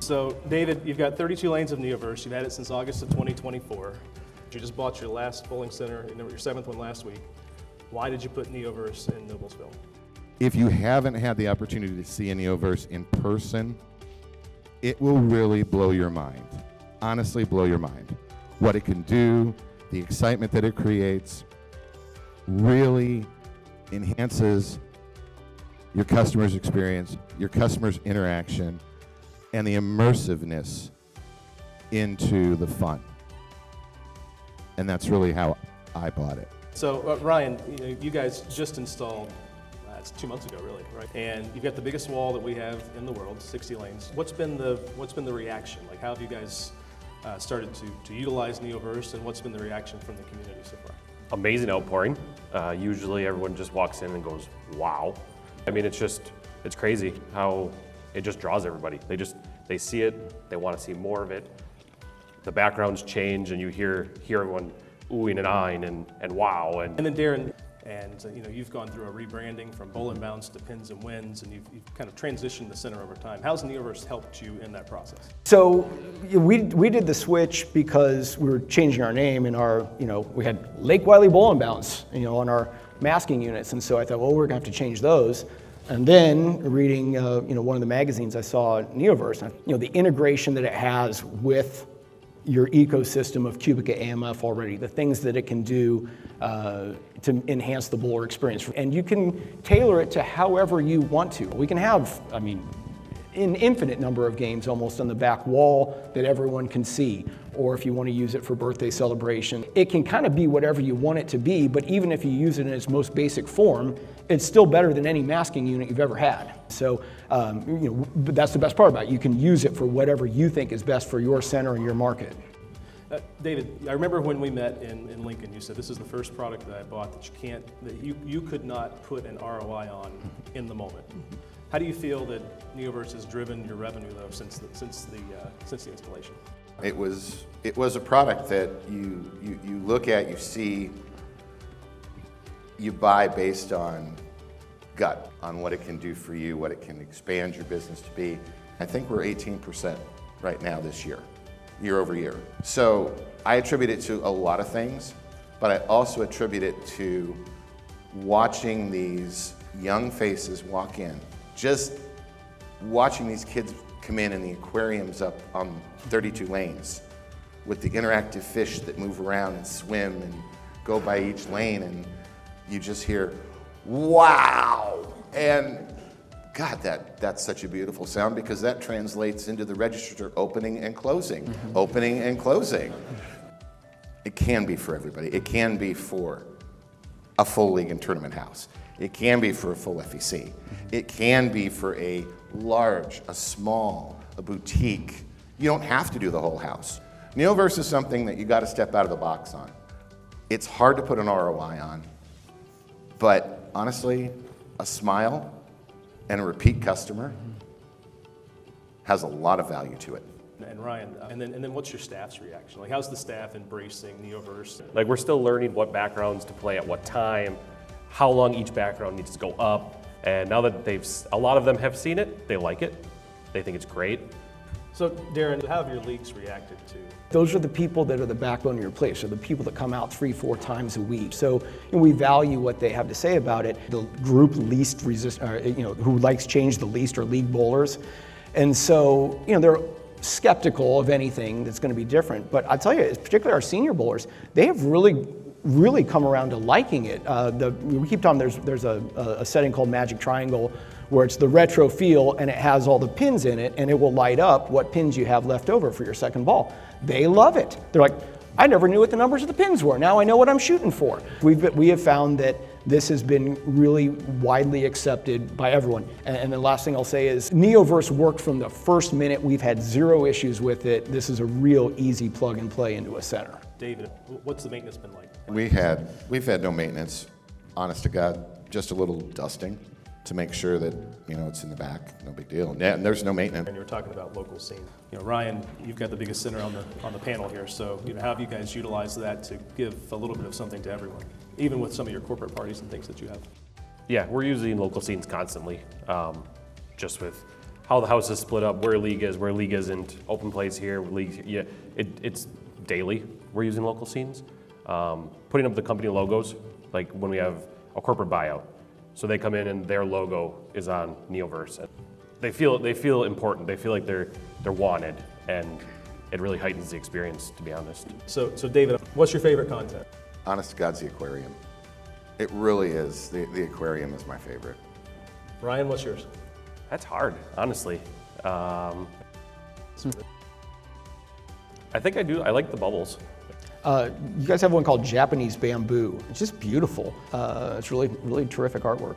So, David, you've got 32 lanes of Neoverse. You've had it since August of 2024. You just bought your last bowling center, your seventh one last week. Why did you put Neoverse in Noblesville? If you haven't had the opportunity to see a Neoverse in person, it will really blow your mind. Honestly, blow your mind. What it can do, the excitement that it creates, really enhances your customer's experience, your customer's interaction, and the immersiveness into the fun. And that's really how I bought it. So, Ryan, you guys just installed, it's 2 months ago, really, right? And you've got the biggest wall that we have in the world, 60 lanes. What's been the reaction? Like, how have you guys started to utilize Neoverse, and what's been the reaction from the community so far? Amazing outpouring. Usually everyone just walks in and goes, wow. I mean, it's crazy how it just draws everybody. They see it, they want to see more of it. The backgrounds change and you hear everyone oohing and ahhing and wow. And then Darrin, you've gone through a rebranding from bowl and bounce to pins and wins, and you've kind of transitioned the center over time. How's Neoverse helped you in that process? So we did the switch because we were changing our name, and we had Lake Wylie bowl and bounce, on our masking units, and so I thought, well, we're gonna have to change those. And then reading, one of the magazines, I saw Neoverse, the integration that it has with your ecosystem of QubicaAMF already, the things that it can do to enhance the bowler experience. And you can tailor it to however you want to. We can have, an infinite number of games almost on the back wall that everyone can see, or if you want to use it for birthday celebration. It can kind of be whatever you want it to be, but even if you use it in its most basic form, it's still better than any masking unit you've ever had. So, that's the best part about it. You can use it for whatever you think is best for your center and your market. David, I remember when we met in Lincoln, you said this is the first product that I bought that you could not put an ROI on in the moment. How do you feel that Neoverse has driven your revenue though since the installation? It was a product that you look at, you see, you buy based on gut, on what it can do for you, what it can expand your business to be. I think we're 18% right now this year over year. So I attribute it to a lot of things, but I also attribute it to watching these young faces walk in, just watching these kids come in the aquariums up on 32 lanes with the interactive fish that move around and swim and go by each lane, and you just hear, wow! And God, that's such a beautiful sound, because that translates into the register opening and closing, opening and closing. It can be for everybody. It can be for a full league and tournament house. It can be for a full FEC. It can be for a large, a small, a boutique. You don't have to do the whole house. Neoverse is something that you got to step out of the box on. It's hard to put an ROI on, but honestly, a smile and a repeat customer has a lot of value to it. And Ryan, and then what's your staff's reaction? Like, how's the staff embracing Neoverse? like, we're still learning what backgrounds to play at what time, how long each background needs to go up. And now that a lot of them have seen it, they like it. They think it's great. So Darrin, how have your leagues reacted to? Those are the people that are the backbone of your place, or the people that come out 3-4 times a week. So we value what they have to say about it. The group least who likes change the least are league bowlers. And so, they're skeptical of anything that's going to be different. But I'll tell you, particularly our senior bowlers, they have really come around to liking it. We keep talking, there's a setting called Magic Triangle, where it's the retro feel and it has all the pins in it, and it will light up what pins you have left over for your second ball. They love it. They're like, I never knew what the numbers of the pins were. Now I know what I'm shooting for. We have found that this has been really widely accepted by everyone. And the last thing I'll say is Neoverse worked from the first minute. We've had zero issues with it. This is a real easy plug and play into a center. David, what's the maintenance been like? We've had no maintenance, honest to God, just a little dusting to make sure that it's in the back, no big deal. And there's no maintenance. And you were talking about local scene. Ryan, you've got the biggest center on the panel here, so how have you guys utilized that to give a little bit of something to everyone, even with some of your corporate parties and things that you have? Yeah, we're using local scenes constantly, just with how the house is split up, where league isn't, open plays here, league, yeah, it's daily. We're using local scenes. Putting up the company logos, like when we have a corporate buyout. So they come in and their logo is on Neoverse. They feel important. They feel like they're wanted, and it really heightens the experience, to be honest. So David, what's your favorite content? Honest to God's the aquarium. It really is. The aquarium is my favorite. Ryan, what's yours? That's hard, honestly. I think I do. I like the bubbles. You guys have one called Japanese Bamboo. It's just beautiful. It's really, really terrific artwork.